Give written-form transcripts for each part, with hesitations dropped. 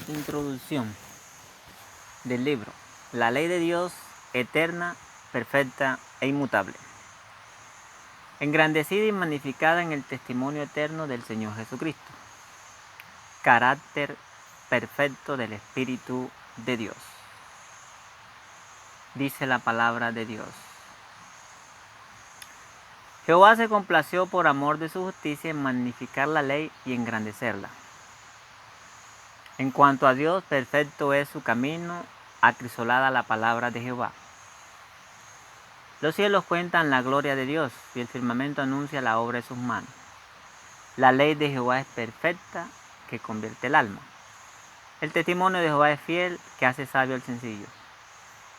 Introducción del libro La ley de Dios, eterna, perfecta e inmutable, engrandecida y magnificada en el testimonio eterno del Señor Jesucristo, carácter perfecto del Espíritu de Dios. Dice la palabra de Dios: Jehová se complació por amor de su justicia en magnificar la ley y engrandecerla. En cuanto a Dios, perfecto es su camino, acrisolada la palabra de Jehová. Los cielos cuentan la gloria de Dios y el firmamento anuncia la obra de sus manos. La ley de Jehová es perfecta, que convierte el alma. El testimonio de Jehová es fiel, que hace sabio al sencillo.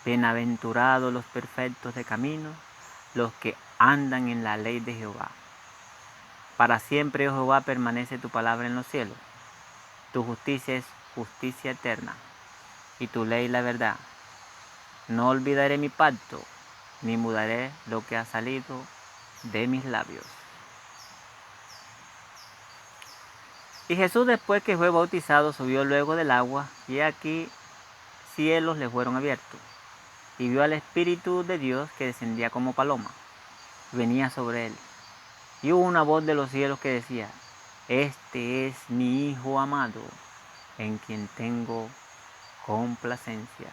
Bienaventurados los perfectos de camino, los que andan en la ley de Jehová. Para siempre, oh Jehová, permanece tu palabra en los cielos. Tu justicia es justicia eterna, y tu ley la verdad. No olvidaré mi pacto, ni mudaré lo que ha salido de mis labios. Y Jesús, después que fue bautizado, subió luego del agua, y aquí cielos le fueron abiertos, y vio al Espíritu de Dios que descendía como paloma, venía sobre él. Y hubo una voz de los cielos que decía: Este es mi Hijo amado, en quien tengo complacencia.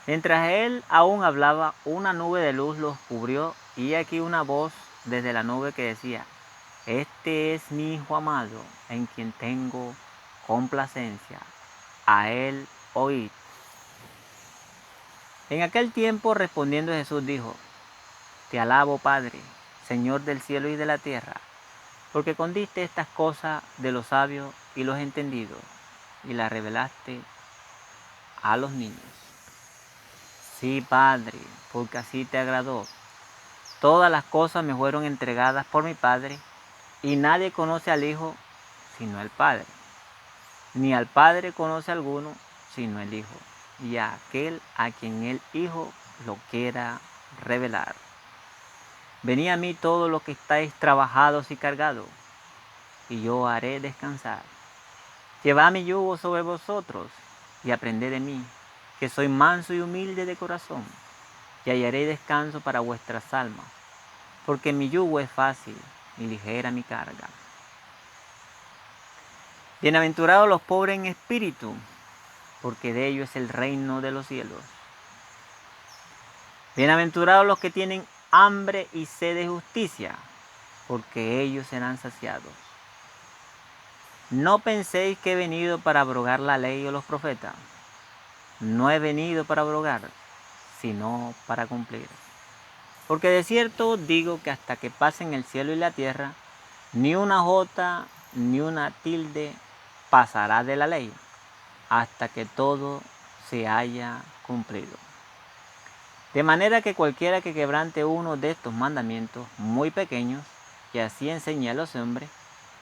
Mientras él aún hablaba, una nube de luz los cubrió, y aquí una voz desde la nube que decía: Este es mi Hijo amado, en quien tengo complacencia. A él oíd. En aquel tiempo, respondiendo Jesús, dijo: Te alabo, Padre, Señor del cielo y de la tierra, porque escondiste estas cosas de los sabios y los entendidos, y las revelaste a los niños. Sí, Padre, porque así te agradó. Todas las cosas me fueron entregadas por mi Padre, y nadie conoce al Hijo sino el Padre, ni al Padre conoce alguno sino el Hijo, y a aquel a quien el Hijo lo quiera revelar. Venid a mí todos los que estáis trabajados y cargados, y yo haré descansar. Llevad mi yugo sobre vosotros, y aprended de mí, que soy manso y humilde de corazón, y hallaré descanso para vuestras almas, porque mi yugo es fácil y ligera mi carga. Bienaventurados los pobres en espíritu, porque de ellos es el reino de los cielos. Bienaventurados los que tienen hambre y sed de justicia, porque ellos serán saciados. No penséis que he venido para abrogar la ley o los profetas. No he venido para abrogar, sino para cumplir. Porque de cierto digo que hasta que pasen el cielo y la tierra, ni una jota ni una tilde pasará de la ley, hasta que todo se haya cumplido. De manera que cualquiera que quebrante uno de estos mandamientos muy pequeños, y así enseñe a los hombres,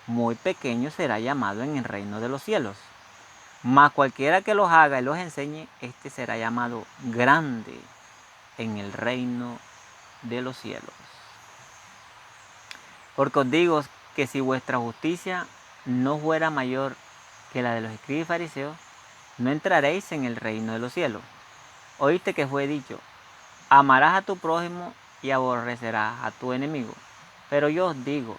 muy pequeño será llamado en el reino de los cielos. Mas cualquiera que los haga y los enseñe, este será llamado grande en el reino de los cielos. Porque os digo que si vuestra justicia no fuera mayor que la de los escribas y fariseos, no entraréis en el reino de los cielos. Oíste que fue dicho: amarás a tu prójimo y aborrecerás a tu enemigo. Pero yo os digo: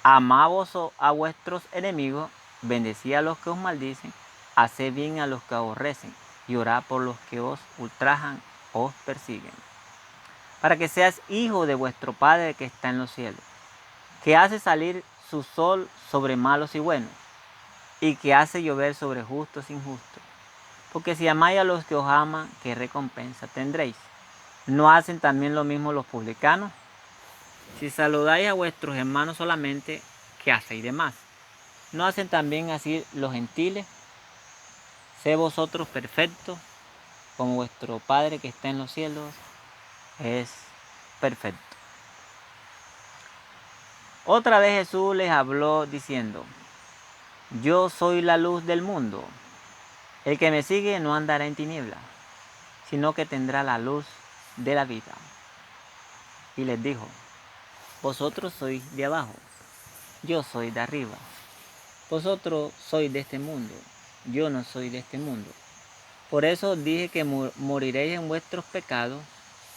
amad a vuestros enemigos, bendecid a los que os maldicen, haced bien a los que aborrecen, y orad por los que os ultrajan, os persiguen, para que seas hijo de vuestro Padre que está en los cielos, que hace salir su sol sobre malos y buenos, y que hace llover sobre justos e injustos. Porque si amáis a los que os aman, ¿qué recompensa tendréis? ¿No hacen también lo mismo los publicanos? Si saludáis a vuestros hermanos solamente, ¿qué hacéis de más? ¿No hacen también así los gentiles? Sed vosotros perfectos, como vuestro Padre que está en los cielos es perfecto. Otra vez Jesús les habló diciendo: Yo soy la luz del mundo. El que me sigue no andará en tinieblas, sino que tendrá la luz de la vida. Y les dijo: Vosotros sois de abajo, yo soy de arriba. Vosotros sois de este mundo, yo no soy de este mundo. Por eso os dije que moriréis en vuestros pecados,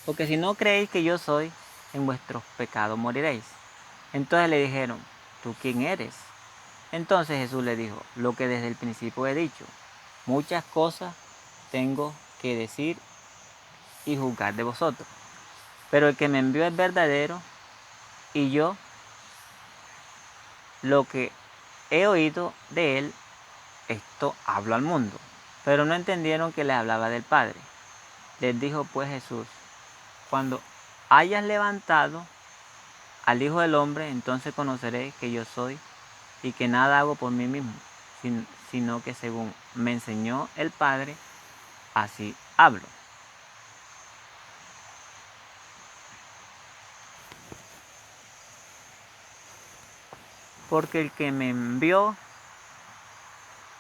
porque si no creéis que yo soy, en vuestros pecados moriréis. Entonces le dijeron, ¿tú quién eres? Entonces Jesús le dijo, lo que desde el principio he dicho, muchas cosas tengo que decir y juzgar de vosotros. Pero el que me envió es verdadero, y yo lo que he oído de él, esto hablo al mundo. Pero no entendieron que les hablaba del Padre. Les dijo pues Jesús, cuando hayas levantado al Hijo del Hombre, entonces conoceréis que yo soy y que nada hago por mí mismo, sino que según me enseñó el Padre, así hablo. Porque el que me envió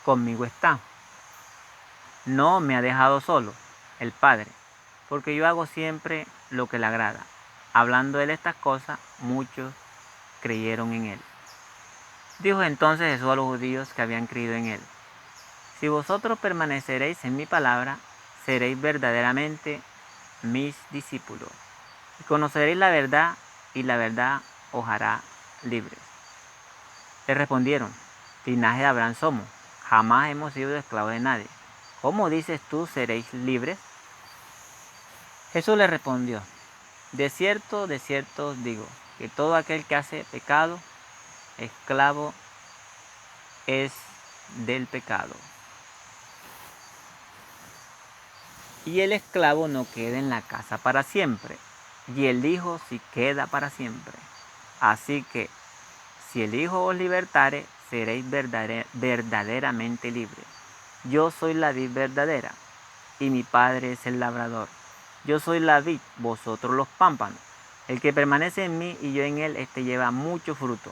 conmigo está. No me ha dejado solo, el Padre, porque yo hago siempre lo que le agrada. Hablando él estas cosas, muchos creyeron en él. Dijo entonces Jesús a los judíos que habían creído en él, si vosotros permaneceréis en mi palabra, seréis verdaderamente mis discípulos, y conoceréis la verdad, y la verdad os hará libres. Le respondieron, linaje de Abraham somos, jamás hemos sido esclavos de nadie. ¿Cómo dices tú seréis libres? Jesús le respondió, de cierto os digo, que todo aquel que hace pecado, esclavo es del pecado. Y el esclavo no queda en la casa para siempre, y el Hijo sí queda para siempre. Así que, si el Hijo os libertare, seréis verdaderamente libres. Yo soy la vid verdadera, y mi Padre es el labrador. Yo soy la vid, vosotros los pámpanos. El que permanece en mí y yo en él, este lleva mucho fruto,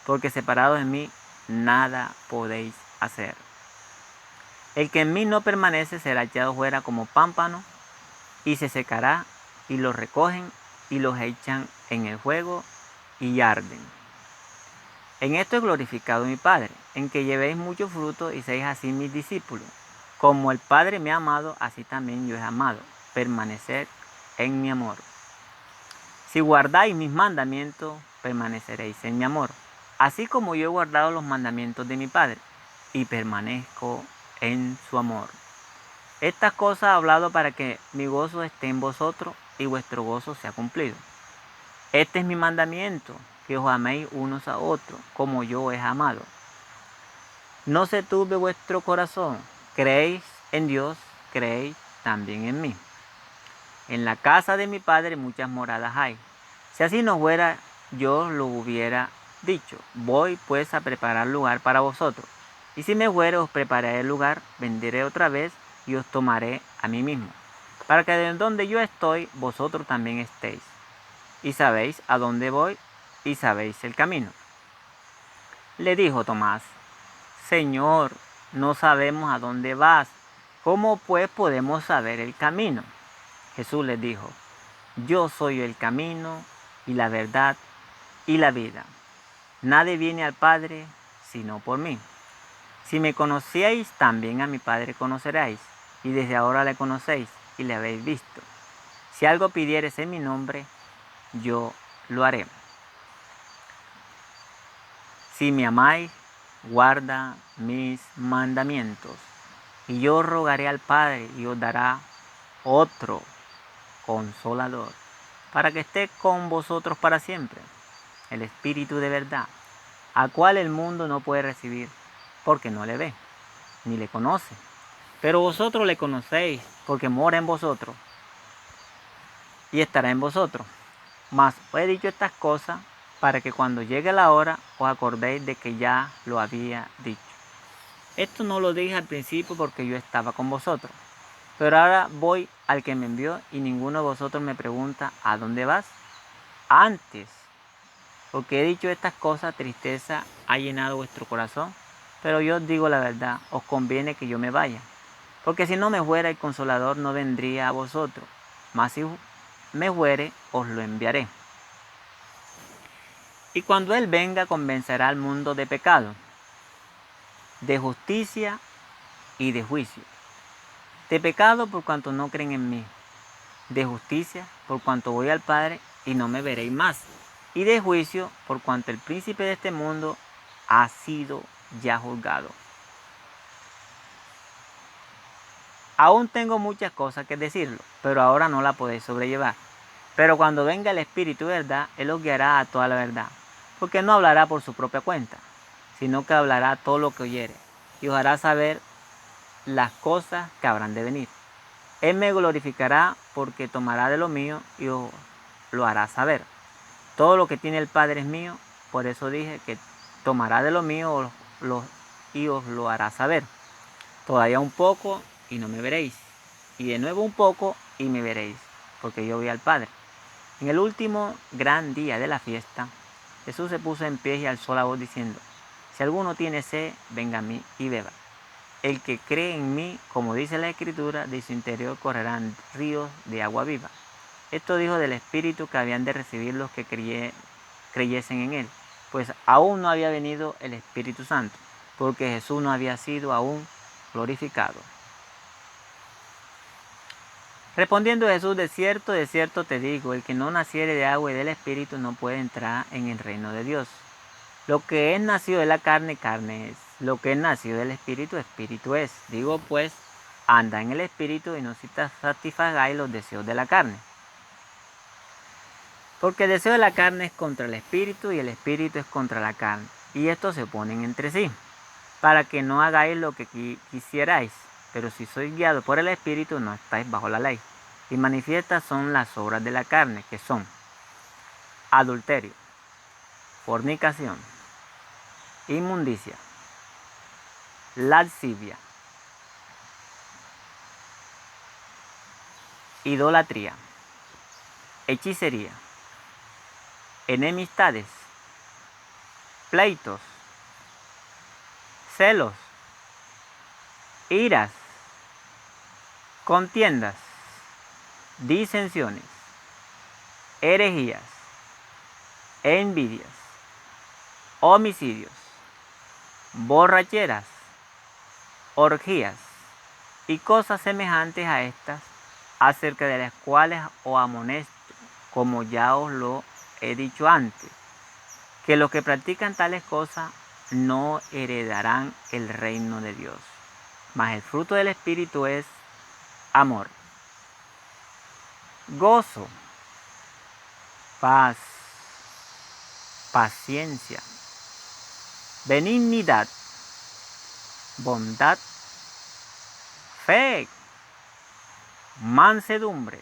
porque separados de mí, nada podéis hacer. El que en mí no permanece será echado fuera como pámpano, y se secará, y los recogen, y los echan en el fuego, y arden. En esto es glorificado mi Padre, en que llevéis mucho fruto y seáis así mis discípulos. Como el Padre me ha amado, así también yo he amado. Permaneced en mi amor. Si guardáis mis mandamientos, permaneceréis en mi amor, así como yo he guardado los mandamientos de mi Padre, y permanezco en su amor. Estas cosas he hablado para que mi gozo esté en vosotros y vuestro gozo sea cumplido. Este es mi mandamiento, que os améis unos a otros, como yo os he amado. No se turbe vuestro corazón, creéis en Dios, creéis también en mí. En la casa de mi Padre muchas moradas hay. Si así no fuera, yo lo hubiera dicho. Voy pues a preparar lugar para vosotros. Y si me fuere, os prepararé el lugar, vendré otra vez y os tomaré a mí mismo, para que de donde yo estoy, vosotros también estéis. Y sabéis a dónde voy y sabéis el camino. Le dijo Tomás, Señor, no sabemos a dónde vas. ¿Cómo pues podemos saber el camino? Jesús les dijo, yo soy el camino y la verdad y la vida. Nadie viene al Padre sino por mí. Si me conocíais, también a mi Padre conoceréis, y desde ahora le conocéis y le habéis visto. Si algo pidiereis en mi nombre, yo lo haré. Si me amáis, guarda mis mandamientos, y yo rogaré al Padre y os dará otro Consolador, para que esté con vosotros para siempre, el Espíritu de verdad, al cual el mundo no puede recibir, porque no le ve, ni le conoce. Pero vosotros le conocéis, porque mora en vosotros, y estará en vosotros. Mas os he dicho estas cosas, para que cuando llegue la hora, os acordéis de que ya lo había dicho. Esto no lo dije al principio porque yo estaba con vosotros. Pero ahora voy al que me envió y ninguno de vosotros me pregunta, ¿a dónde vas? Antes, porque he dicho estas cosas, tristeza ha llenado vuestro corazón. Pero yo os digo la verdad, os conviene que yo me vaya. Porque si no me fuera, el Consolador no vendría a vosotros. Mas si me fuere, os lo enviaré. Y cuando Él venga, convencerá al mundo de pecado, de justicia y de juicio. De pecado por cuanto no creen en mí. De justicia por cuanto voy al Padre y no me veréis más. Y de juicio por cuanto el príncipe de este mundo ha sido ya juzgado. Aún tengo muchas cosas que decirlo, pero ahora no la podéis sobrellevar. Pero cuando venga el Espíritu de verdad, Él os guiará a toda la verdad, porque no hablará por su propia cuenta, sino que hablará todo lo que oyere, y os hará saber las cosas que habrán de venir. Él me glorificará porque tomará de lo mío y os lo hará saber. Todo lo que tiene el Padre es mío, por eso dije que tomará de lo mío y os lo hará saber. Todavía un poco y no me veréis, y de nuevo un poco y me veréis, porque yo voy al Padre. En el último gran día de la fiesta, Jesús se puso en pie y alzó la voz diciendo: si alguno tiene sed, venga a mí y beba. El que cree en mí, como dice la Escritura, de su interior correrán ríos de agua viva. Esto dijo del Espíritu que habían de recibir los que creyesen en él, pues aún no había venido el Espíritu Santo, porque Jesús no había sido aún glorificado. Respondiendo Jesús: de cierto te digo, el que no naciere de agua y del Espíritu no puede entrar en el reino de Dios. Lo que es nacido de la carne, carne es. Lo que es nacido del Espíritu, Espíritu es. Digo pues, anda en el Espíritu y no satisfagáis los deseos de la carne. Porque el deseo de la carne es contra el Espíritu y el Espíritu es contra la carne. Y estos se oponen entre sí, para que no hagáis lo que quisierais. Pero si sois guiados por el Espíritu, no estáis bajo la ley. Y manifiestas son las obras de la carne, que son adulterio, fornicación, inmundicia, lascivia, idolatría, hechicería, enemistades, pleitos, celos, iras, contiendas, disensiones, herejías, envidias, homicidios, borracheras, orgías y cosas semejantes a estas, acerca de las cuales os amonesto, como ya os lo he dicho antes, que los que practican tales cosas no heredarán el reino de Dios. Mas el fruto del Espíritu es amor, gozo, paz, paciencia, benignidad, bondad, fe, mansedumbre,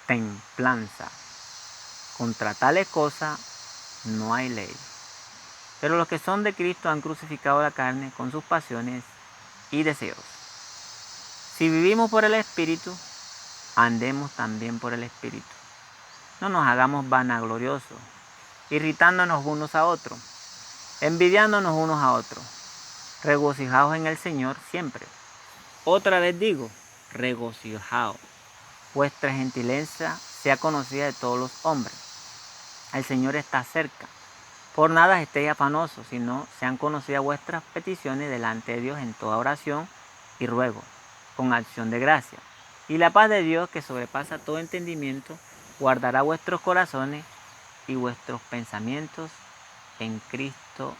templanza. Contra tales cosas no hay ley. Pero los que son de Cristo han crucificado la carne con sus pasiones y deseos. Si vivimos por el Espíritu, andemos también por el Espíritu. No nos hagamos vanagloriosos, irritándonos unos a otros, envidiándonos unos a otros. Regocijaos en el Señor siempre. Otra vez digo, regocijaos. Vuestra gentileza sea conocida de todos los hombres. El Señor está cerca. Por nada estéis afanosos, sino sean conocidas vuestras peticiones delante de Dios en toda oración y ruego, con acción de gracia. Y la paz de Dios, que sobrepasa todo entendimiento, guardará vuestros corazones y vuestros pensamientos en Cristo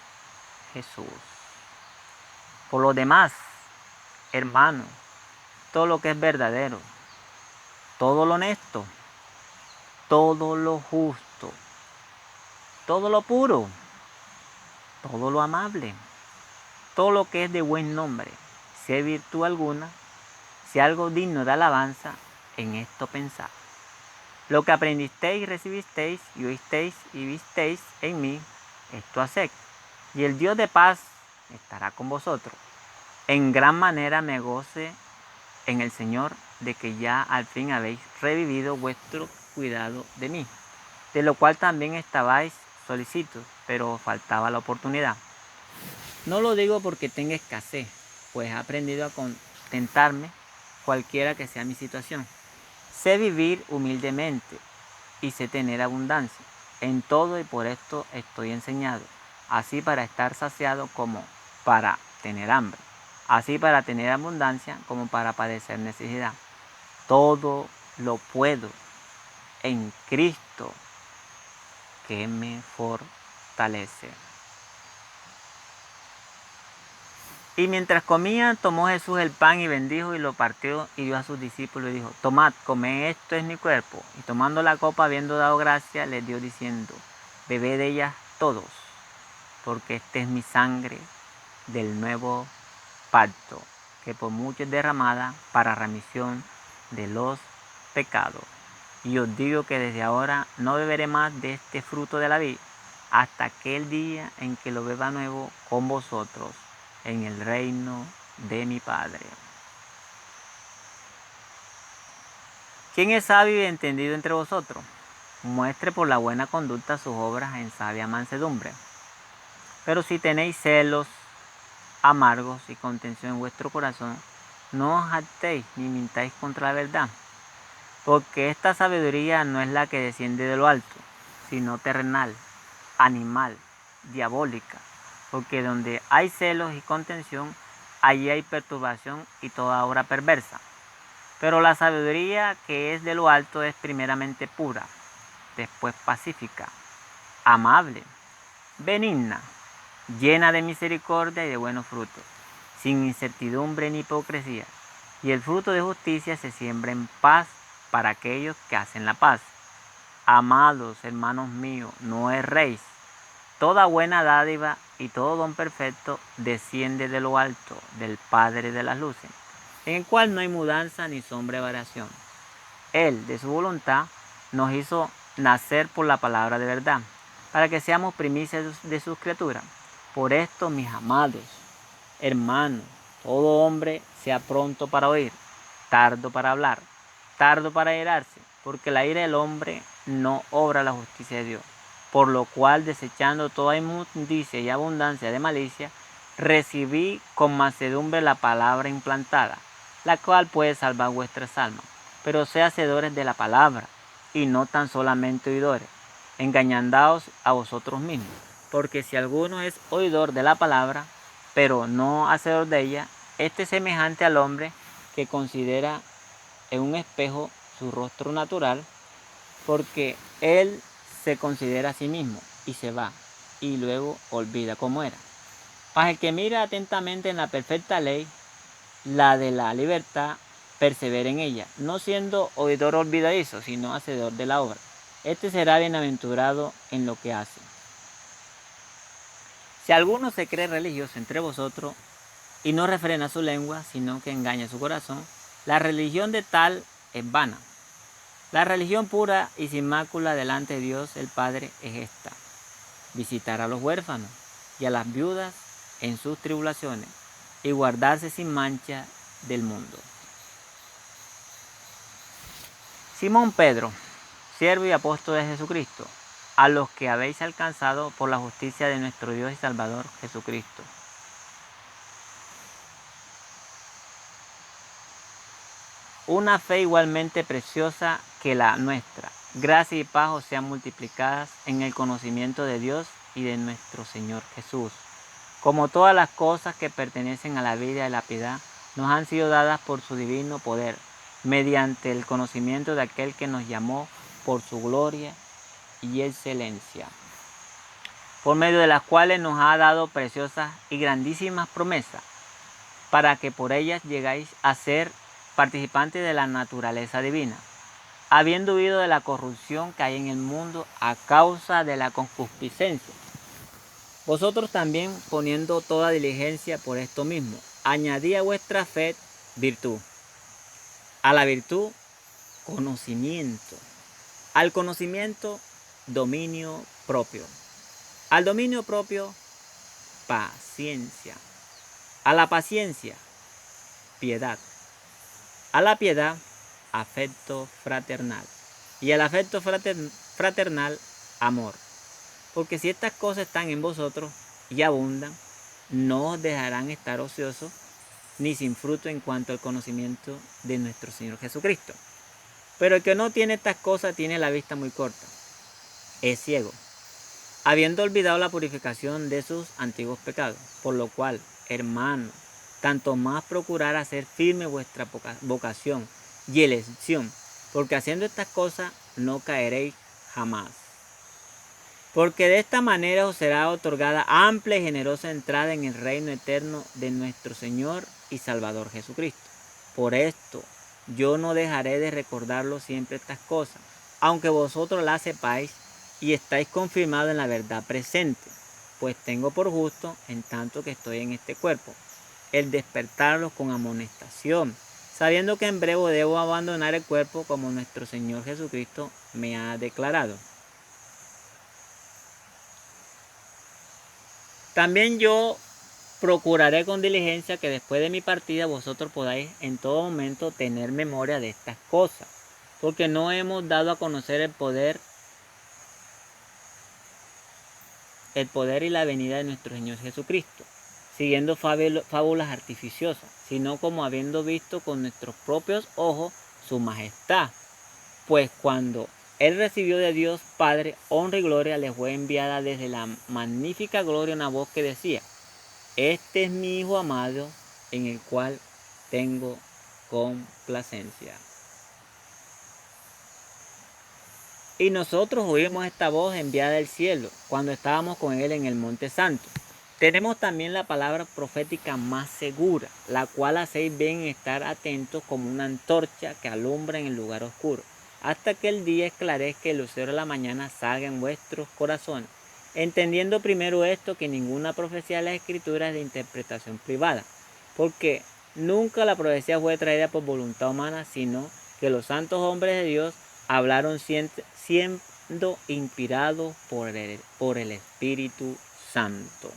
Jesús. Por lo demás, hermanos, todo lo que es verdadero, todo lo honesto, todo lo justo, todo lo puro, todo lo amable, todo lo que es de buen nombre, si hay virtud alguna, si algo digno de alabanza, en esto pensad. Lo que aprendisteis y recibisteis y oísteis y visteis en mí, esto haced, y el Dios de paz estará con vosotros. En gran manera me goce en el Señor de que ya al fin habéis revivido vuestro cuidado de mí, de lo cual también estabais solícitos, pero os faltaba la oportunidad. No lo digo porque tenga escasez, pues he aprendido a contentarme cualquiera que sea mi situación. Sé vivir humildemente y sé tener abundancia en todo, y por esto estoy enseñado, así para estar saciado como para tener hambre, así para tener abundancia como para padecer necesidad. Todo lo puedo en Cristo que me fortalece. Y mientras comían, tomó Jesús el pan y bendijo y lo partió y dio a sus discípulos y dijo: tomad, comed, esto es mi cuerpo. Y tomando la copa, habiendo dado gracia, les dio diciendo: bebed de ella todos, porque esta es mi sangre del nuevo pacto, que por mucho es derramada para remisión de los pecados. Y os digo que desde ahora no beberé más de este fruto de la vid, hasta aquel día en que lo beba nuevo con vosotros en el reino de mi Padre. ¿Quién es sabio y entendido entre vosotros? Muestre por la buena conducta sus obras en sabia mansedumbre. Pero si tenéis celos amargos y contención en vuestro corazón, no os jactéis ni mintáis contra la verdad, porque esta sabiduría no es la que desciende de lo alto, sino terrenal, animal, diabólica, porque donde hay celos y contención, allí hay perturbación y toda obra perversa. Pero la sabiduría que es de lo alto es primeramente pura, después pacífica, amable, benigna, llena de misericordia y de buenos frutos, sin incertidumbre ni hipocresía. Y el fruto de justicia se siembra en paz para aquellos que hacen la paz. Amados hermanos míos, no erréis. Toda buena dádiva y todo don perfecto desciende de lo alto, del Padre de las luces, en el cual no hay mudanza ni sombra de variación. Él, de su voluntad, nos hizo nacer por la palabra de verdad, para que seamos primicias de sus criaturas. Por esto, mis amados hermanos, todo hombre sea pronto para oír, tardo para hablar, tardo para airarse, porque la ira del hombre no obra la justicia de Dios. Por lo cual, desechando toda inmundicia y abundancia de malicia, recibí con mansedumbre la palabra implantada, la cual puede salvar vuestras almas. Pero sé hacedores de la palabra, y no tan solamente oidores, engañándoos a vosotros mismos. Porque si alguno es oidor de la palabra, pero no hacedor de ella, este es semejante al hombre que considera en un espejo su rostro natural, porque él se considera a sí mismo y se va, y luego olvida cómo era. Para el que mira atentamente en la perfecta ley, la de la libertad, persevera en ella, no siendo oidor olvidadizo, sino hacedor de la obra. Este será bienaventurado en lo que hace. Si alguno se cree religioso entre vosotros y no refrena su lengua, sino que engaña su corazón, la religión de tal es vana. La religión pura y sin mácula delante de Dios el Padre es esta: visitar a los huérfanos y a las viudas en sus tribulaciones y guardarse sin mancha del mundo. Simón Pedro, siervo y apóstol de Jesucristo, a los que habéis alcanzado por la justicia de nuestro Dios y Salvador Jesucristo. Una fe igualmente preciosa que la nuestra. Gracia y paz os sean multiplicadas en el conocimiento de Dios y de nuestro Señor Jesús. Como todas las cosas que pertenecen a la vida y la piedad, nos han sido dadas por su divino poder, mediante el conocimiento de aquel que nos llamó por su gloria y excelencia, por medio de las cuales nos ha dado preciosas y grandísimas promesas, para que por ellas llegáis a ser participantes de la naturaleza divina, habiendo huido de la corrupción que hay en el mundo a causa de la concupiscencia. Vosotros también, poniendo toda diligencia por esto mismo, añadid a vuestra fe virtud, a la virtud conocimiento, al conocimiento dominio propio, al dominio propio paciencia, a la paciencia piedad, a la piedad afecto fraternal y al afecto fraternal amor. Porque si estas cosas están en vosotros y abundan, no os dejarán estar ociosos ni sin fruto en cuanto al conocimiento de nuestro Señor Jesucristo. Pero el que no tiene estas cosas tiene la vista muy corta, es ciego, habiendo olvidado la purificación de sus antiguos pecados. Por lo cual, hermanos, tanto más procurar hacer firme vuestra vocación y elección, porque haciendo estas cosas no caeréis jamás. Porque de esta manera os será otorgada amplia y generosa entrada en el reino eterno de nuestro Señor y Salvador Jesucristo. Por esto yo no dejaré de recordarlo siempre estas cosas, aunque vosotros las sepáis y estáis confirmados en la verdad presente, pues tengo por justo, en tanto que estoy en este cuerpo, el despertarlos con amonestación, sabiendo que en breve debo abandonar el cuerpo como nuestro Señor Jesucristo me ha declarado. También yo procuraré con diligencia que después de mi partida vosotros podáis en todo momento tener memoria de estas cosas, porque no hemos dado a conocer el poder y la venida de nuestro Señor Jesucristo, siguiendo fábulas artificiosas, sino como habiendo visto con nuestros propios ojos su majestad. Pues cuando Él recibió de Dios Padre honra y gloria, le fue enviada desde la magnífica gloria una voz que decía: este es mi Hijo amado, en el cual tengo complacencia. Y nosotros oímos esta voz enviada del cielo cuando estábamos con Él en el Monte Santo. Tenemos también la palabra profética más segura, la cual hacéis bien estar atentos como una antorcha que alumbra en el lugar oscuro, hasta que el día esclarezca y el lucero de la mañana salga en vuestros corazones, entendiendo primero esto, que ninguna profecía de la Escritura es de interpretación privada, porque nunca la profecía fue traída por voluntad humana, sino que los santos hombres de Dios hablaron siendo inspirados por el Espíritu Santo.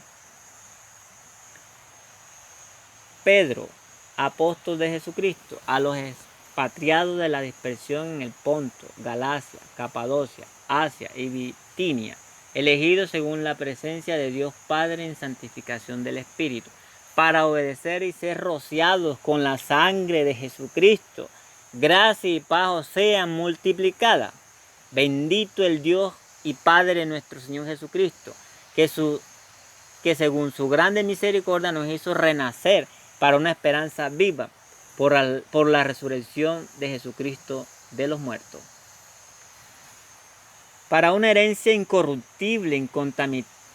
Pedro, apóstol de Jesucristo, a los expatriados de la dispersión en el Ponto, Galacia, Capadocia, Asia y Bitinia, elegidos según la presencia de Dios Padre en santificación del Espíritu, para obedecer y ser rociados con la sangre de Jesucristo, gracia y paz os sean multiplicadas. Bendito el Dios y Padre de nuestro Señor Jesucristo, que según su grande misericordia nos hizo renacer para una esperanza viva por la resurrección de Jesucristo de los muertos, para una herencia incorruptible,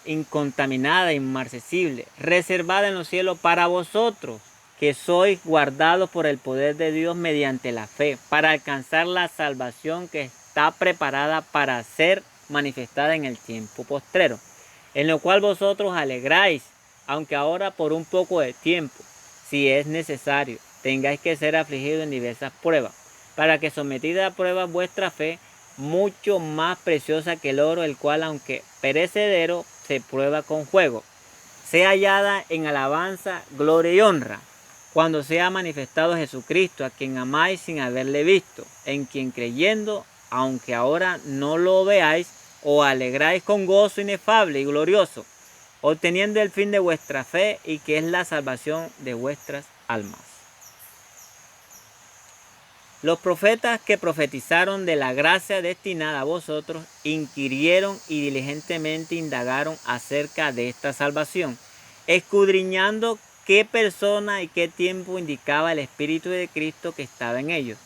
incontaminada, inmarcesible, reservada en los cielos para vosotros, que sois guardados por el poder de Dios mediante la fe, para alcanzar la salvación que está preparada para ser manifestada en el tiempo postrero, en lo cual vosotros alegráis, aunque ahora por un poco de tiempo, si es necesario, tengáis que ser afligidos en diversas pruebas, para que sometida a prueba vuestra fe, mucho más preciosa que el oro, el cual aunque perecedero se prueba con fuego, sea hallada en alabanza, gloria y honra, cuando sea manifestado Jesucristo, a quien amáis sin haberle visto, en quien creyendo, aunque ahora no lo veáis, os alegráis con gozo inefable y glorioso, obteniendo el fin de vuestra fe, y que es la salvación de vuestras almas. Los profetas que profetizaron de la gracia destinada a vosotros inquirieron y diligentemente indagaron acerca de esta salvación, escudriñando qué persona y qué tiempo indicaba el Espíritu de Cristo que estaba en ellos,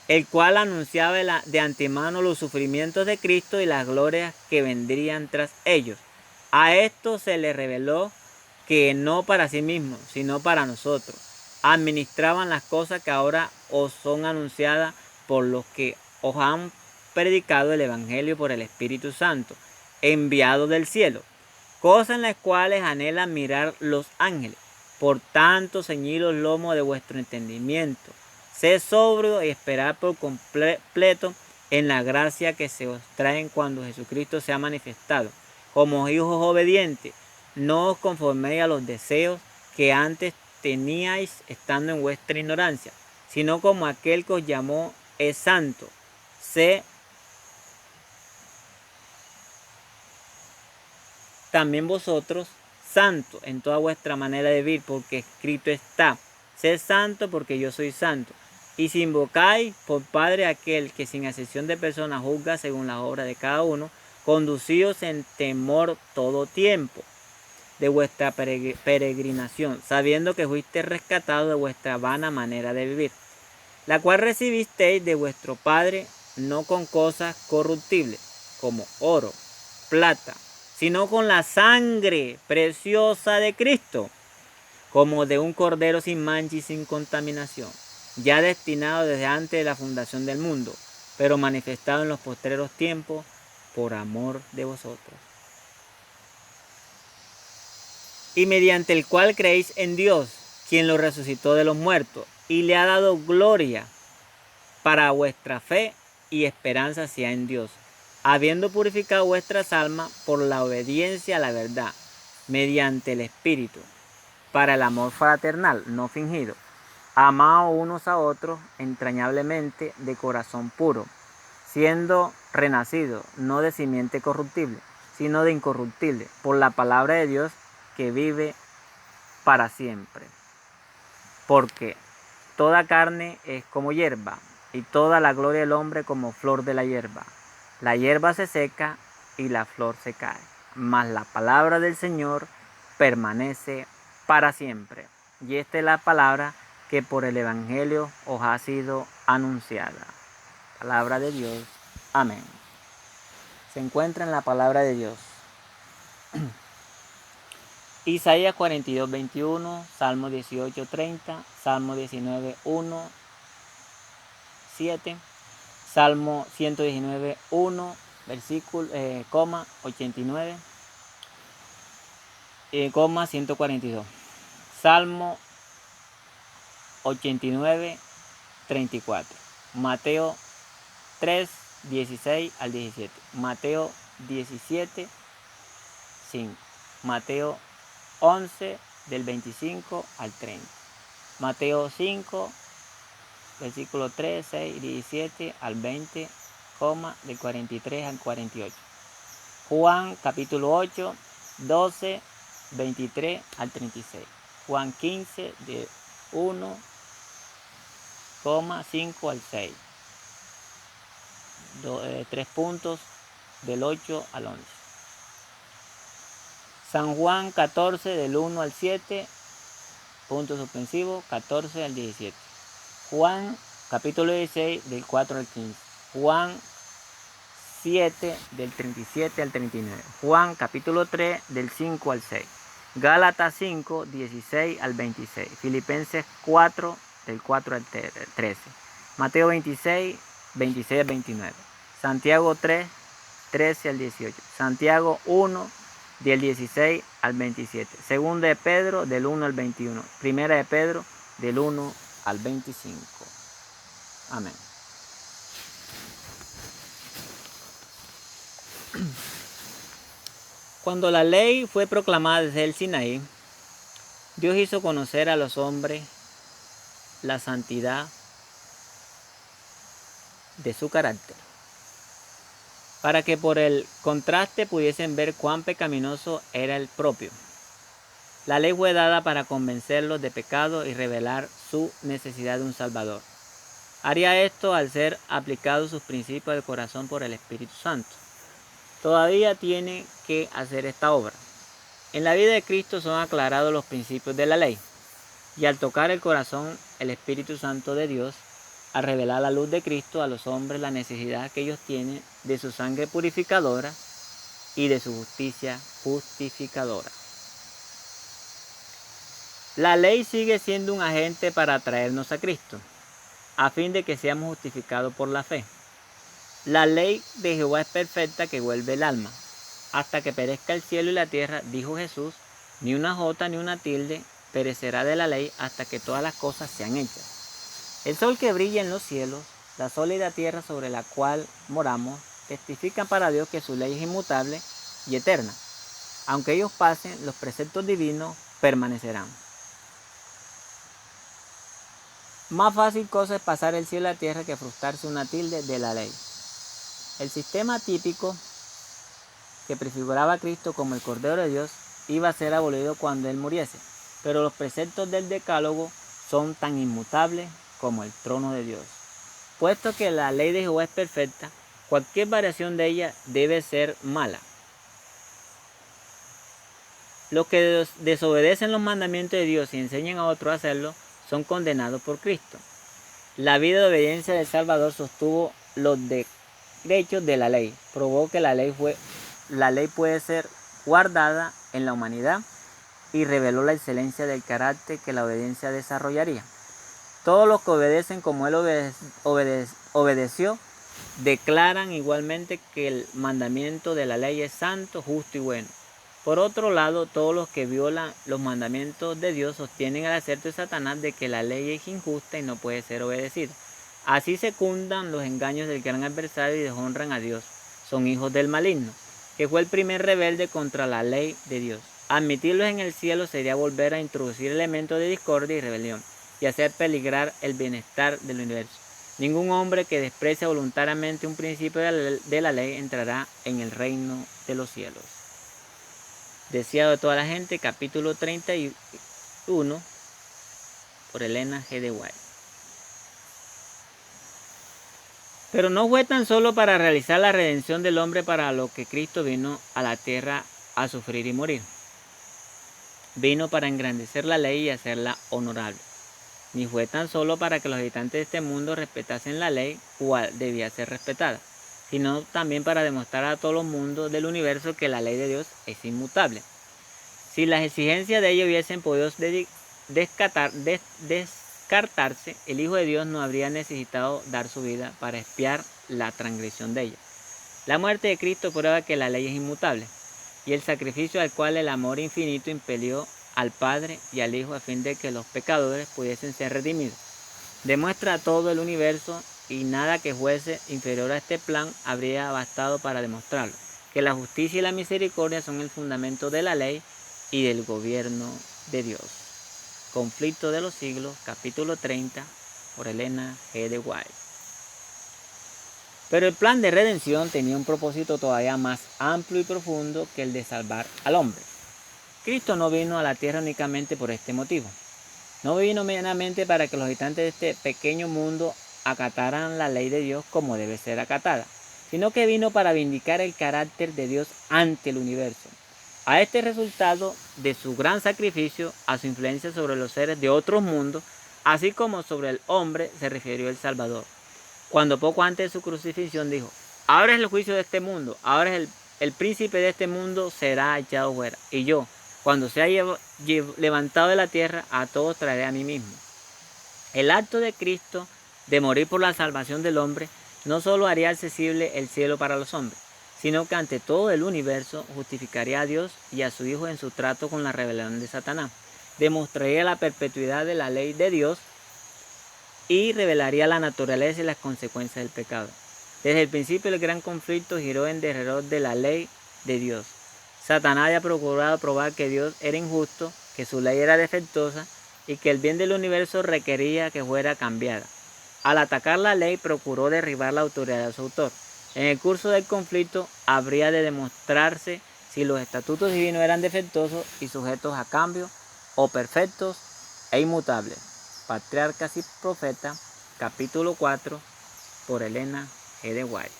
el cual anunciaba de antemano los sufrimientos de Cristo y las glorias que vendrían tras ellos. A esto se le reveló que no para sí mismos, sino para nosotros, administraban las cosas que ahora os son anunciadas por los que os han predicado el Evangelio por el Espíritu Santo, enviado del cielo, cosas en las cuales anhelan mirar los ángeles. Por tanto, ceñid los lomos de vuestro entendimiento, sed sobrio y esperad por completo en la gracia que se os trae cuando Jesucristo sea manifestado. Como hijos obedientes, no os conforméis a los deseos que antes teníais estando en vuestra ignorancia, sino como aquel que os llamó es santo. Sé también vosotros santos en toda vuestra manera de vivir, porque escrito está: sed santo porque yo soy santo. Y si invocáis por Padre aquel que sin excepción de personas juzga según la obra de cada uno, conducíos en temor todo tiempo, de vuestra peregrinación, sabiendo que fuiste rescatado de vuestra vana manera de vivir, la cual recibisteis de vuestro Padre, no con cosas corruptibles, como oro, plata, sino con la sangre preciosa de Cristo, como de un cordero sin mancha y sin contaminación, ya destinado desde antes de la fundación del mundo, pero manifestado en los postreros tiempos por amor de vosotros. Y mediante el cual creéis en Dios, quien lo resucitó de los muertos, y le ha dado gloria, para vuestra fe y esperanza sea en Dios, habiendo purificado vuestras almas por la obediencia a la verdad, mediante el Espíritu, para el amor fraternal, no fingido, amados unos a otros entrañablemente de corazón puro, siendo renacidos, no de simiente corruptible, sino de incorruptible, por la palabra de Dios que vive para siempre. Porque toda carne es como hierba, y toda la gloria del hombre como flor de la hierba. La hierba se seca y la flor se cae, mas la palabra del Señor permanece para siempre. Y esta es la palabra que por el Evangelio os ha sido anunciada. Palabra de Dios. Amén. Se encuentra en la palabra de Dios. Isaías 42, 21, Salmo 18, 30, Salmo 19, 1, 7, Salmo 119, 1, versículo, 89, 142. Salmo 89, 34. Mateo 3, 16 al 17. Mateo 17, 5. Mateo 11, del 25 al 30. Mateo 5, versículo 3, 6, 17 al 20, del 43 al 48. Juan capítulo 8, 12, 23 al 36. Juan 15, de 1, 5 al 6. 3 puntos, del 8 al 11. San Juan 14, del 1 al 7, punto suspensivo, 14 al 17. Juan capítulo 16, del 4 al 15. Juan 7, del 37 al 39. Juan capítulo 3, del 5 al 6. Gálatas 5, 16 al 26. Filipenses 4, del 4 al 13. Mateo 26, 26 al 29. Santiago 3, 13 al 18. Santiago 1, del 16 al 27. Segunda de Pedro, del 1 al 21. Primera de Pedro, del 1 al 25. Amén. Cuando la ley fue proclamada desde el Sinaí, Dios hizo conocer a los hombres la santidad de su carácter, para que por el contraste pudiesen ver cuán pecaminoso era el propio. La ley fue dada para convencerlos de pecado y revelar su necesidad de un Salvador. Haría esto al ser aplicados sus principios del corazón por el Espíritu Santo. Todavía tiene que hacer esta obra. En la vida de Cristo son aclarados los principios de la ley, y al tocar el corazón, el Espíritu Santo de Dios, al revelar la luz de Cristo a los hombres la necesidad que ellos tienen de su sangre purificadora y de su justicia justificadora. La ley sigue siendo un agente para atraernos a Cristo, a fin de que seamos justificados por la fe. La ley de Jehová es perfecta, que vuelve el alma. Hasta que perezca el cielo y la tierra, dijo Jesús, ni una jota ni una tilde perecerá de la ley hasta que todas las cosas sean hechas. El sol que brilla en los cielos, la sólida tierra sobre la cual moramos, testifican para Dios que su ley es inmutable y eterna. Aunque ellos pasen, los preceptos divinos permanecerán. Más fácil cosa es pasar el cielo y la tierra que frustrarse una tilde de la ley. El sistema típico que prefiguraba a Cristo como el Cordero de Dios iba a ser abolido cuando Él muriese, pero los preceptos del Decálogo son tan inmutables como el trono de Dios. Puesto que la ley de Jehová es perfecta, cualquier variación de ella debe ser mala. Los que desobedecen los mandamientos de Dios y enseñan a otros a hacerlo son condenados por Cristo. La vida de obediencia del Salvador sostuvo los derechos de la ley, probó que la ley puede ser guardada en la humanidad y reveló la excelencia del carácter que la obediencia desarrollaría. Todos los que obedecen como Él obedeció, declaran igualmente que el mandamiento de la ley es santo, justo y bueno. Por otro lado, todos los que violan los mandamientos de Dios sostienen el acerto de Satanás de que la ley es injusta y no puede ser obedecida. Así secundan los engaños del gran adversario y deshonran a Dios. Son hijos del maligno, que fue el primer rebelde contra la ley de Dios. Admitirlos en el cielo sería volver a introducir elementos de discordia y rebelión y hacer peligrar el bienestar del universo. Ningún hombre que desprecia voluntariamente un principio de la ley entrará en el reino de los cielos. Deseado de toda la gente, capítulo 31, por Elena G. de White. Pero no fue tan solo para realizar la redención del hombre para lo que Cristo vino a la tierra a sufrir y morir. Vino para engrandecer la ley y hacerla honorable. Ni fue tan solo para que los habitantes de este mundo respetasen la ley, cual debía ser respetada, sino también para demostrar a todos los mundos del universo que la ley de Dios es inmutable. Si las exigencias de ella hubiesen podido descartarse, el Hijo de Dios no habría necesitado dar su vida para expiar la transgresión de ella. La muerte de Cristo prueba que la ley es inmutable, y el sacrificio al cual el amor infinito impelió al Padre y al Hijo a fin de que los pecadores pudiesen ser redimidos. Demuestra todo el universo y nada que fuese inferior a este plan habría bastado para demostrarlo, que la justicia y la misericordia son el fundamento de la ley y del gobierno de Dios. Conflicto de los siglos, capítulo 30, por Elena G. de White. Pero el plan de redención tenía un propósito todavía más amplio y profundo que el de salvar al hombre. Cristo no vino a la tierra únicamente por este motivo. No vino meramente para que los habitantes de este pequeño mundo acataran la ley de Dios como debe ser acatada, sino que vino para vindicar el carácter de Dios ante el universo. A este resultado de su gran sacrificio, a su influencia sobre los seres de otros mundos, así como sobre el hombre, se refirió el Salvador. Cuando poco antes de su crucifixión dijo: ahora es el juicio de este mundo, ahora es el príncipe de este mundo será echado fuera, y yo, cuando sea levantado de la tierra, a todos traeré a mí mismo. El acto de Cristo de morir por la salvación del hombre no solo haría accesible el cielo para los hombres, sino que ante todo el universo justificaría a Dios y a su Hijo en su trato con la rebelión de Satanás, demostraría la perpetuidad de la ley de Dios y revelaría la naturaleza y las consecuencias del pecado. Desde el principio el gran conflicto giró en derredor de la ley de Dios. Satanás había procurado probar que Dios era injusto, que su ley era defectuosa y que el bien del universo requería que fuera cambiada. Al atacar la ley procuró derribar la autoridad de su autor. En el curso del conflicto habría de demostrarse si los estatutos divinos eran defectuosos y sujetos a cambio o perfectos e inmutables. Patriarcas y Profetas, capítulo 4, por Elena G. de White.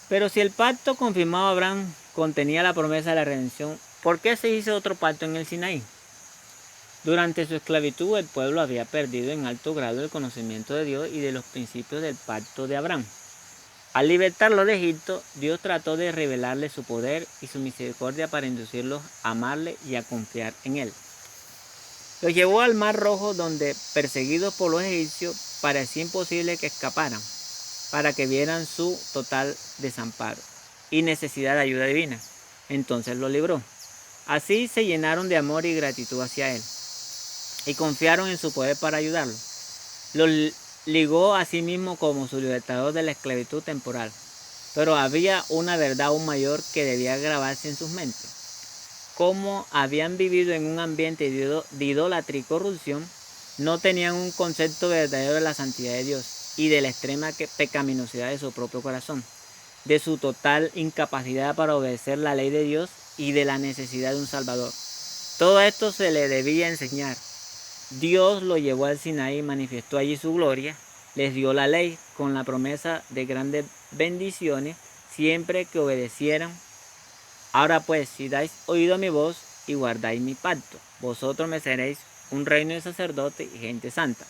Pero si el pacto confirmado a Abraham contenía la promesa de la redención, ¿por qué se hizo otro pacto en el Sinaí? Durante su esclavitud el pueblo había perdido en alto grado el conocimiento de Dios y de los principios del pacto de Abraham. Al libertarlo de Egipto, Dios trató de revelarle su poder y su misericordia para inducirlos a amarle y a confiar en él. Los llevó al Mar Rojo, donde, perseguidos por los egipcios, parecía imposible que escaparan, para que vieran su total desamparo y necesidad de ayuda divina. Entonces los libró. Así se llenaron de amor y gratitud hacia él, y confiaron en su poder para ayudarlo. Los ligó a sí mismo como su libertador de la esclavitud temporal. Pero había una verdad aún mayor que debía grabarse en sus mentes. Como habían vivido en un ambiente de idolatría y corrupción, no tenían un concepto verdadero de la santidad de Dios y de la extrema pecaminosidad de su propio corazón, de su total incapacidad para obedecer la ley de Dios y de la necesidad de un Salvador. Todo esto se le debía enseñar. Dios lo llevó al Sinaí y manifestó allí su gloria, les dio la ley con la promesa de grandes bendiciones siempre que obedecieran Ahora pues, si dais oído a mi voz y guardáis mi pacto, vosotros me seréis un reino de sacerdotes y gente santa.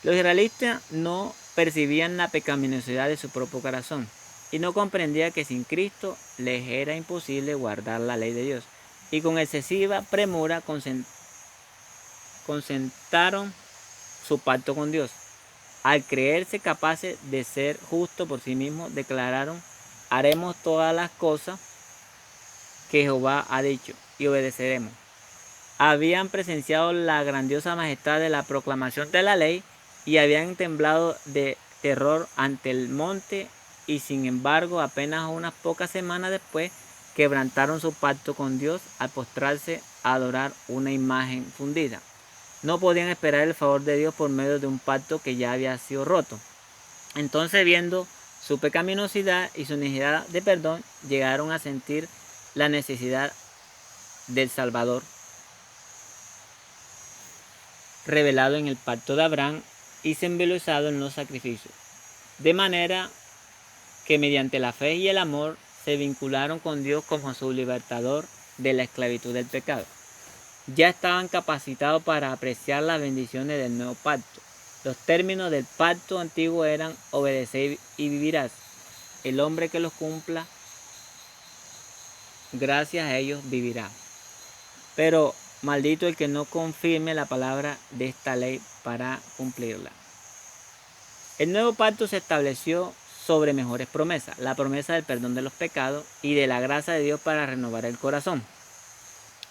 Los israelitas no percibían la pecaminosidad de su propio corazón y no comprendían que sin Cristo les era imposible guardar la ley de Dios. Y con excesiva premura consentaron su pacto con Dios. Al creerse capaces de ser justos por sí mismos, declararon: haremos todas las cosas que Jehová ha dicho y obedeceremos. Habían presenciado la grandiosa majestad de la proclamación de la ley y habían temblado de terror ante el monte, y sin embargo apenas unas pocas semanas después quebrantaron su pacto con Dios al postrarse a adorar una imagen fundida. No podían esperar el favor de Dios por medio de un pacto que ya había sido roto. Entonces, viendo su pecaminosidad y su necesidad de perdón, llegaron a sentir la necesidad del Salvador revelado en el pacto de Abraham y simbolizado en los sacrificios. De manera que mediante la fe y el amor se vincularon con Dios como su libertador de la esclavitud del pecado. Ya estaban capacitados para apreciar las bendiciones del nuevo pacto. Los términos del pacto antiguo eran: obedecer y vivirás. El hombre que los cumpla, gracias a ellos vivirá. Pero maldito el que no confirme la palabra de esta ley para cumplirla. El nuevo pacto se estableció sobre mejores promesas: la promesa del perdón de los pecados y de la gracia de Dios para renovar el corazón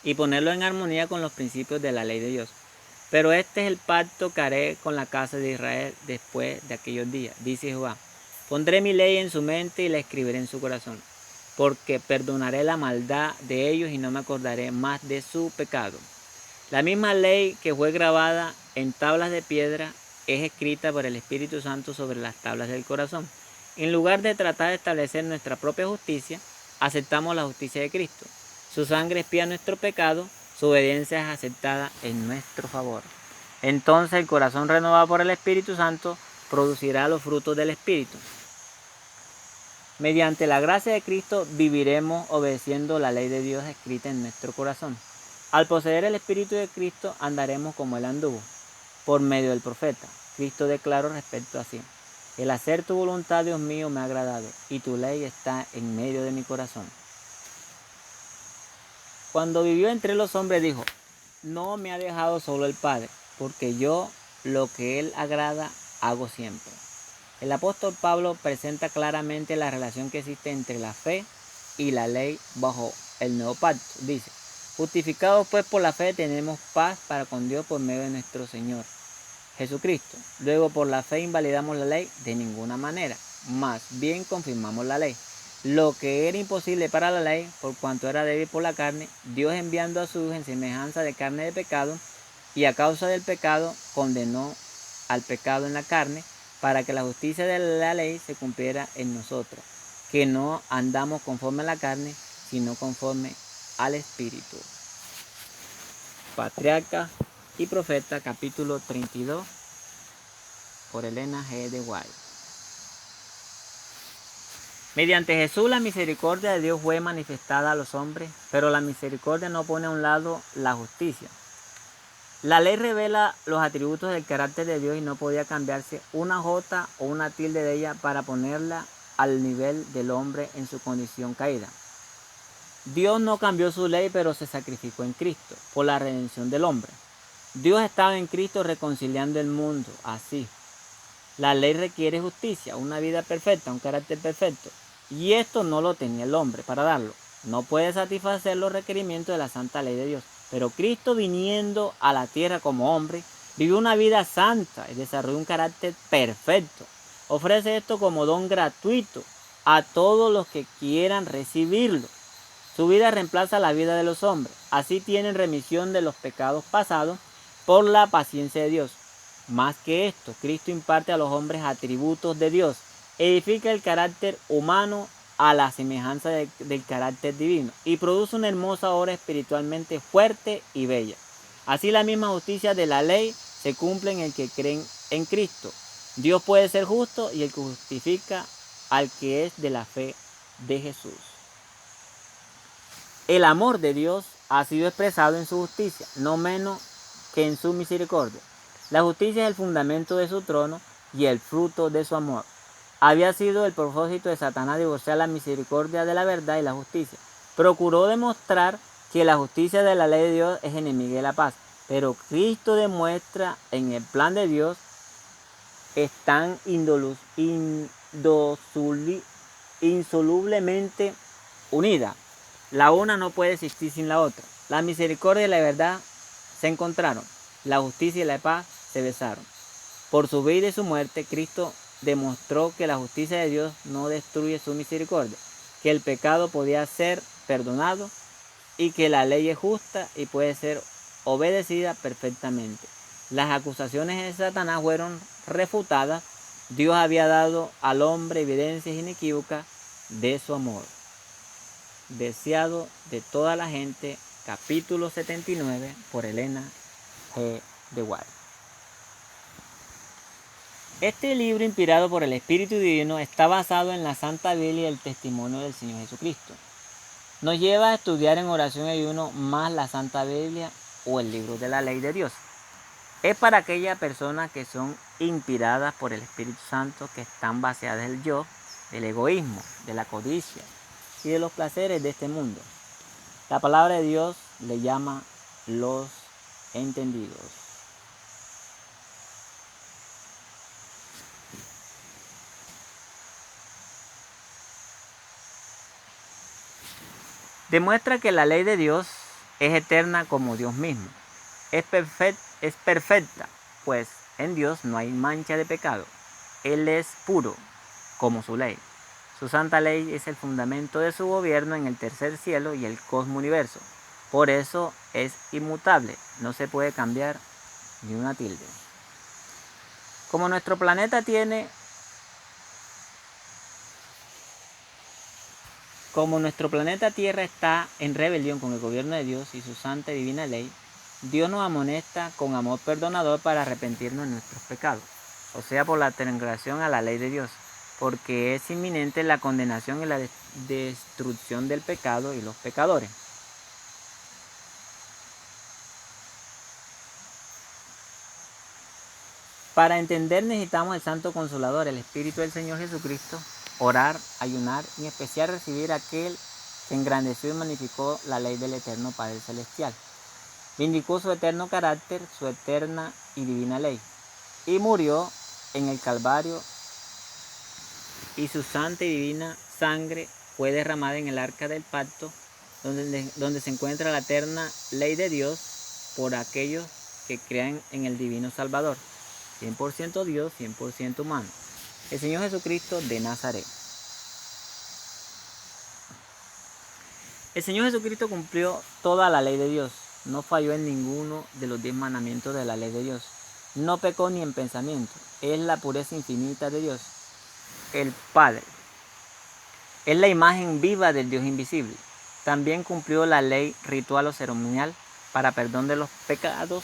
y ponerlo en armonía con los principios de la ley de Dios. Pero este es el pacto que haré con la casa de Israel después de aquellos días, dice Jehová. Pondré mi ley en su mente y la escribiré en su corazón, porque perdonaré la maldad de ellos y no me acordaré más de su pecado. La misma ley que fue grabada en tablas de piedra es escrita por el Espíritu Santo sobre las tablas del corazón. En lugar de tratar de establecer nuestra propia justicia, aceptamos la justicia de Cristo. Su sangre expía nuestro pecado, su obediencia es aceptada en nuestro favor. Entonces el corazón renovado por el Espíritu Santo producirá los frutos del Espíritu. Mediante la gracia de Cristo viviremos obedeciendo la ley de Dios escrita en nuestro corazón. Al poseer el Espíritu de Cristo andaremos como Él anduvo, por medio del profeta. Cristo declaró respecto a sí: el hacer tu voluntad, Dios mío, me ha agradado, y tu ley está en medio de mi corazón. Cuando vivió entre los hombres dijo: no me ha dejado solo el Padre, porque yo lo que Él agrada hago siempre. El apóstol Pablo presenta claramente la relación que existe entre la fe y la ley bajo el nuevo pacto. Dice: justificados pues por la fe tenemos paz para con Dios por medio de nuestro Señor Jesucristo. Luego, por la fe invalidamos la ley de ninguna manera, más bien confirmamos la ley. Lo que era imposible para la ley, por cuanto era débil por la carne, Dios, enviando a su Hijo en semejanza de carne de pecado, y a causa del pecado condenó al pecado en la carne, para que la justicia de la ley se cumpliera en nosotros, que no andamos conforme a la carne, sino conforme al Espíritu. Patriarca y Profeta, capítulo 32, por Elena G. de White. Mediante Jesús la misericordia de Dios fue manifestada a los hombres, pero la misericordia no pone a un lado la justicia. La ley revela los atributos del carácter de Dios y no podía cambiarse una jota o una tilde de ella para ponerla al nivel del hombre en su condición caída. Dios no cambió su ley, pero se sacrificó en Cristo por la redención del hombre. Dios estaba en Cristo reconciliando el mundo. Así, la ley requiere justicia, una vida perfecta, un carácter perfecto. Y esto no lo tenía el hombre para darlo. No puede satisfacer los requerimientos de la santa ley de Dios. Pero Cristo, viniendo a la tierra como hombre, vivió una vida santa y desarrolló un carácter perfecto. Ofrece esto como don gratuito a todos los que quieran recibirlo. Su vida reemplaza la vida de los hombres. Así tienen remisión de los pecados pasados por la paciencia de Dios. Más que esto, Cristo imparte a los hombres atributos de Dios. Edifica el carácter humano a la semejanza del carácter divino y produce una hermosa obra espiritualmente fuerte y bella. Así la misma justicia de la ley se cumple en el que creen en Cristo. Dios puede ser justo y el que justifica al que es de la fe de Jesús. El amor de Dios ha sido expresado en su justicia, no menos que en su misericordia. La justicia es el fundamento de su trono y el fruto de su amor. Había sido el propósito de Satanás divorciar la misericordia de la verdad y la justicia. Procuró demostrar que la justicia de la ley de Dios es enemiga de la paz. Pero Cristo demuestra en el plan de Dios están insolublemente unidas. La una no puede existir sin la otra. La misericordia y la verdad se encontraron. La justicia y la paz se besaron. Por su vida y su muerte, Cristo demostró que la justicia de Dios no destruye su misericordia, que el pecado podía ser perdonado y que la ley es justa y puede ser obedecida perfectamente. Las acusaciones de Satanás fueron refutadas. Dios había dado al hombre evidencias inequívocas de su amor. Deseado de toda la gente, capítulo 79, por Elena G. de White. Este libro, inspirado por el Espíritu Divino, está basado en la Santa Biblia y el testimonio del Señor Jesucristo. Nos lleva a estudiar en oración y ayuno más la Santa Biblia o el libro de la ley de Dios. Es para aquellas personas que son inspiradas por el Espíritu Santo, que están vaciadas del yo, del egoísmo, de la codicia y de los placeres de este mundo. La palabra de Dios le llama los entendidos. Demuestra que la ley de Dios es eterna como Dios mismo. Es perfecta, pues en Dios no hay mancha de pecado. Él es puro como su ley. Su santa ley es el fundamento de su gobierno en el tercer cielo y el cosmo universo. Por eso es inmutable, no se puede cambiar ni una tilde. Como nuestro planeta Tierra está en rebelión con el gobierno de Dios y su santa y divina ley, Dios nos amonesta con amor perdonador para arrepentirnos de nuestros pecados, o sea, por la transgresión a la ley de Dios, porque es inminente la condenación y la destrucción del pecado y los pecadores. Para entender necesitamos el Santo Consolador, el Espíritu del Señor Jesucristo, orar, ayunar y en especial recibir a aquel que engrandeció y magnificó la ley del eterno Padre Celestial. Vindicó su eterno carácter, su eterna y divina ley, y murió en el Calvario, y su santa y divina sangre fue derramada en el arca del pacto, donde se encuentra la eterna ley de Dios por aquellos que crean en el divino Salvador, 100% Dios, 100% humano, el Señor Jesucristo de Nazaret. El Señor Jesucristo cumplió toda la ley de Dios, no falló en ninguno de los 10 mandamientos de la ley de Dios, no pecó ni en pensamiento, es la pureza infinita de Dios, el Padre. Es la imagen viva del Dios invisible. También cumplió la ley ritual o ceremonial para perdón de los pecados.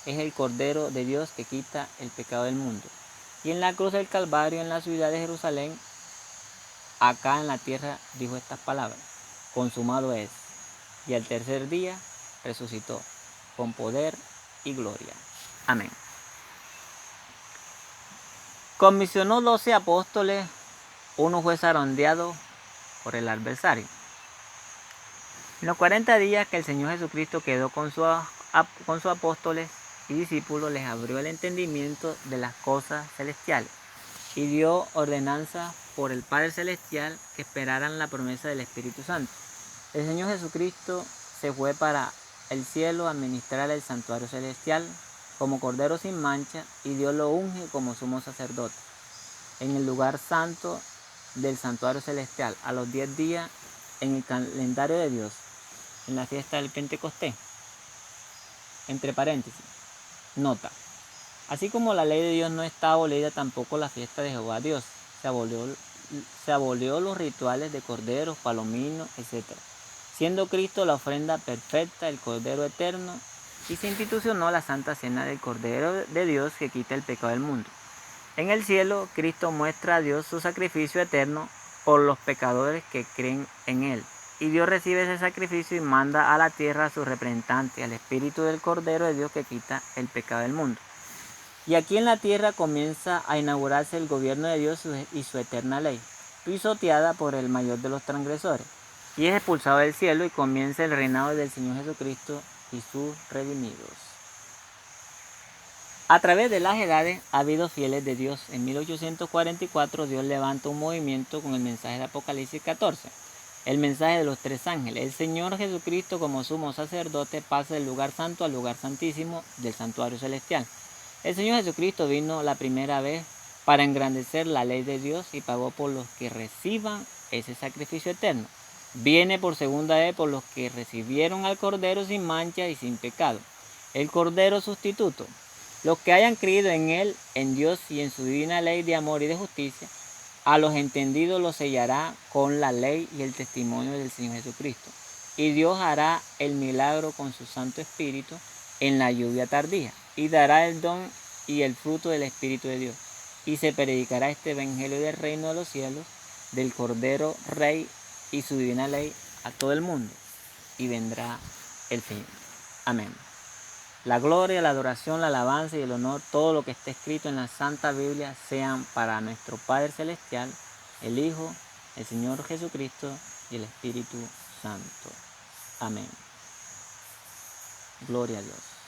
Es el Cordero de Dios que quita el pecado del mundo. Y en la cruz del Calvario, en la ciudad de Jerusalén, acá en la tierra, dijo estas palabras: consumado es. Y al tercer día resucitó con poder y gloria. Amén. Comisionó 12 apóstoles, uno fue zarandeado por el adversario. En los 40 días que el Señor Jesucristo quedó con sus apóstoles y discípulos, les abrió el entendimiento de las cosas celestiales y dio ordenanza por el Padre Celestial que esperaran la promesa del Espíritu Santo. El Señor Jesucristo se fue para el cielo a administrar el santuario celestial como Cordero sin mancha, y Dios lo unge como sumo sacerdote en el lugar santo del santuario celestial a los 10 días en el calendario de Dios, en la fiesta del Pentecostés. Entre paréntesis, nota: así como la ley de Dios no está abolida, tampoco la fiesta de Jehová Dios. Se abolió los rituales de corderos, palominos, etc., siendo Cristo la ofrenda perfecta, el Cordero eterno, y se institucionó la Santa Cena del Cordero de Dios que quita el pecado del mundo. En el cielo, Cristo muestra a Dios su sacrificio eterno por los pecadores que creen en Él. Y Dios recibe ese sacrificio y manda a la tierra a su representante, al Espíritu del Cordero de Dios que quita el pecado del mundo. Y aquí en la tierra comienza a inaugurarse el gobierno de Dios y su eterna ley, pisoteada por el mayor de los transgresores. Y es expulsado del cielo y comienza el reinado del Señor Jesucristo y sus redimidos. A través de las edades ha habido fieles de Dios. En 1844 Dios levanta un movimiento con el mensaje de Apocalipsis 14. El mensaje de los tres ángeles. El Señor Jesucristo como sumo sacerdote pasa del lugar santo al lugar santísimo del santuario celestial. El Señor Jesucristo vino la primera vez para engrandecer la ley de Dios y pagó por los que reciban ese sacrificio eterno. Viene por segunda vez por los que recibieron al Cordero sin mancha y sin pecado. El Cordero sustituto. Los que hayan creído en Él, en Dios y en su divina ley de amor y de justicia, a los entendidos los sellará con la ley y el testimonio del Señor Jesucristo. Y Dios hará el milagro con su Santo Espíritu en la lluvia tardía, y dará el don y el fruto del Espíritu de Dios. Y se predicará este evangelio del reino de los cielos, del Cordero Rey y su divina ley a todo el mundo, y vendrá el fin. Amén. La gloria, la adoración, la alabanza y el honor, todo lo que esté escrito en la Santa Biblia, sean para nuestro Padre Celestial, el Hijo, el Señor Jesucristo y el Espíritu Santo. Amén. Gloria a Dios.